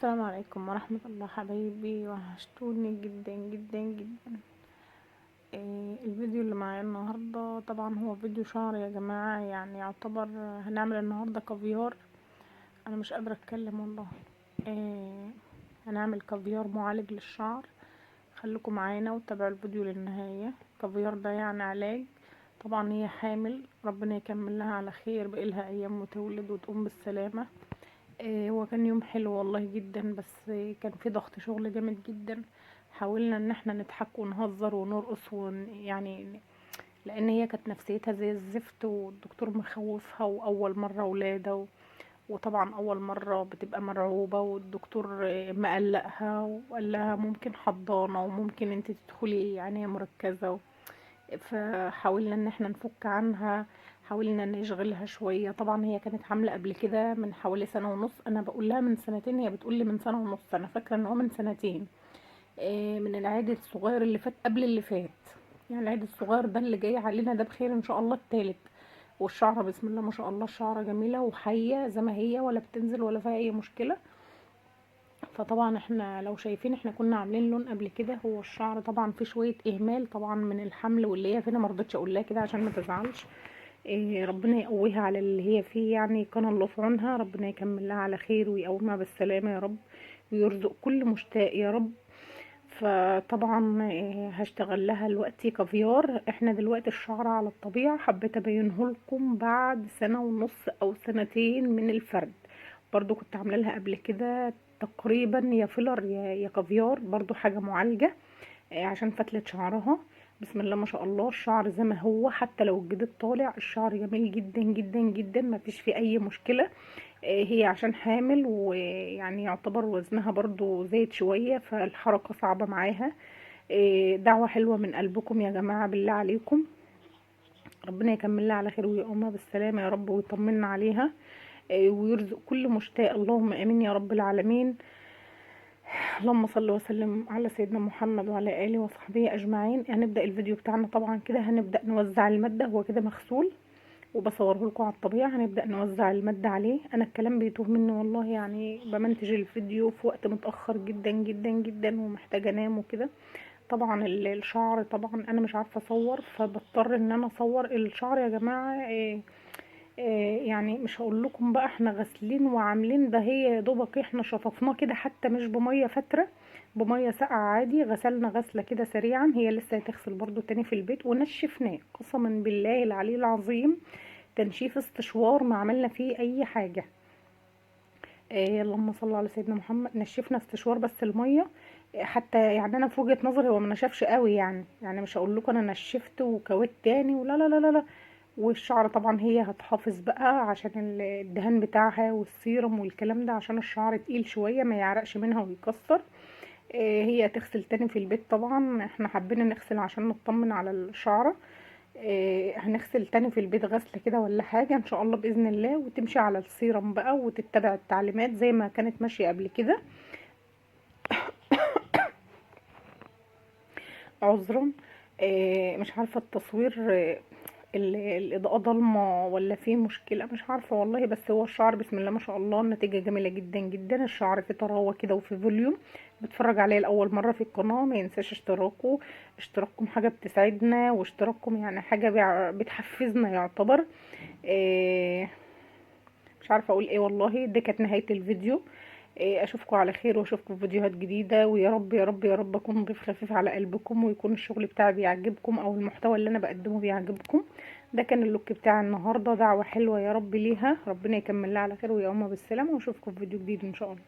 السلام عليكم ورحمة الله حبايبي، وحشتوني جدا جدا جدا. الفيديو اللي معايا النهاردة طبعا هو فيديو شعر يا جماعة، يعني يعتبر هنعمل النهاردة كافيار. انا مش قادرة اتكلم والله. هنعمل كافيار معالج للشعر. خليكم معانا وتابعوا الفيديو للنهاية. الكافيار ده يعني علاج. طبعا هي حامل، ربنا يكمل لها على خير، بقالها ايام وتولد وتقوم بالسلامة. هو كان يوم حلو والله جدا، بس كان في ضغط شغل جامد جدا. حاولنا ان احنا نضحك ونهزر ونرقص يعني لان هي كانت نفسيتها زي الزفت، والدكتور مخوفها، واول مره ولاده وطبعا اول مره بتبقى مرعوبه، والدكتور مقلقها وقال لها ممكن حضانه وممكن انت تدخلي عنايه مركزه. فحاولنا ان احنا نفك عنها، حاولنا نشغلها شوية. طبعا هي كانت حاملة قبل كده من حوالي سنة ونص، انا بقول لها من سنتين، هي بتقول لي من سنة ونص، انا فاكرة ان هو من سنتين. من العيد الصغير اللي فات قبل اللي فات، يعني العيد الصغير ده اللي جاي علينا ده بخير ان شاء الله، التالت. والشعرة بسم الله ما شاء الله، الشعرة جميلة وحية زي ما هي، ولا بتنزل ولا فيها اي مشكلة. فطبعا احنا لو شايفين احنا كنا عاملين لون قبل كده، هو الشعر طبعا فيه شويه اهمال طبعا من الحمل واللي هي فينا، مرضتش اقول لها كده عشان ما تزعلش. ربنا يقويها على اللي هي فيه، يعني كان الله في عونها، ربنا يكمل لها على خير ويقومها بالسلامه يا رب، ويرزق كل مشتاق يا رب. فطبعا هشتغل لها دلوقتي كافيار. احنا دلوقتي الشعر على الطبيعه، حبيت ابينه لكم بعد سنه ونص او سنتين من الفرد. برضو كنت عامله لها قبل كده تقريبا يا فيلر يا كافيار، برضو حاجه معالجه عشان فتلة شعرها. بسم الله ما شاء الله، الشعر زي ما هو، حتى لو الجديد طالع الشعر جميل جدا جدا جدا، ما فيش فيه اي مشكله. هي عشان حامل، ويعني يعتبر وزنها برضو زايد شويه، فالحركه صعبه معاها. دعوه حلوه من قلبكم يا جماعه بالله عليكم، ربنا يكمل لها على خير ويقومها بالسلامه يا رب، ويطمنا عليها. ويرزق كل مشتاق، اللهم امين يا رب العالمين. اللهم صل وسلم على سيدنا محمد وعلى اله وصحبه اجمعين. هنبدا الفيديو بتاعنا طبعا كده، هنبدا نوزع الماده. هو كده مغسول وبصوره لكم على الطبيعه، هنبدا نوزع الماده عليه. انا الكلام بيتوه مني والله، يعني بمنتج الفيديو في وقت متاخر جدا جدا جدا، ومحتاجه انام وكده. طبعا الشعر طبعا انا مش عارفه اصور، فبضطر ان انا اصور الشعر يا جماعه. يعني مش هقول لكم بقى احنا غاسلين وعاملين ده، هي يا دوبك احنا شطفناه كده، حتى مش بميه فتره، بميه ساقعه عادي، غسلنا غسله كده سريعا. هي لسه هتغسل برضو تاني في البيت، ونشفناه قسما بالله العلي العظيم، تنشيف استشوار، ما عملنا فيه اي حاجه. اللهم صل على سيدنا محمد. نشفنا استشوار بس الميه، حتى يعني انا في وجهه نظري هو ما نشفش قوي، يعني مش هقول لكم انا نشفت وكويت تاني، ولا لا لا لا لا. والشعر طبعا هي هتحافظ بقى عشان الدهان بتاعها والسيرم والكلام ده، عشان الشعر تقيل شويه ما يعرقش منها ويكسر. هي هتغسل تاني في البيت. طبعا احنا حابين نغسل عشان نطمن على الشعره. هنغسل تاني في البيت غسله كده ولا حاجه ان شاء الله باذن الله، وتمشي على السيرم بقى وتتبع التعليمات زي ما كانت ماشيه قبل كده. عذرا. مش عارفه التصوير، الاضاءه ضلمه ولا في مشكله، مش عارفه والله. بس هو الشعر بسم الله ما شاء الله، النتيجه جميله جدا جدا. الشعر في طراوه كده وفي فوليوم. بتفرج عليه لاول مره في القناه، ما ينساش اشتراككم حاجه بتسعدنا، واشتراككم يعني حاجه بتحفزنا يعتبر. آه، مش عارفه اقول ايه والله. دي كانت نهايه الفيديو. اشوفكم على خير، واشوفكم في فيديوهات جديده، ويا رب يا رب يا رب اكون ضيف خفيف على قلبكم، ويكون الشغل بتاعي بيعجبكم، او المحتوى اللي انا بقدمه بيعجبكم. ده كان اللوك بتاع النهارده، دعوه حلوه يا رب ليها، ربنا يكمل لها على خير ويقومها بالسلامه، واشوفكم في فيديو جديد ان شاء الله.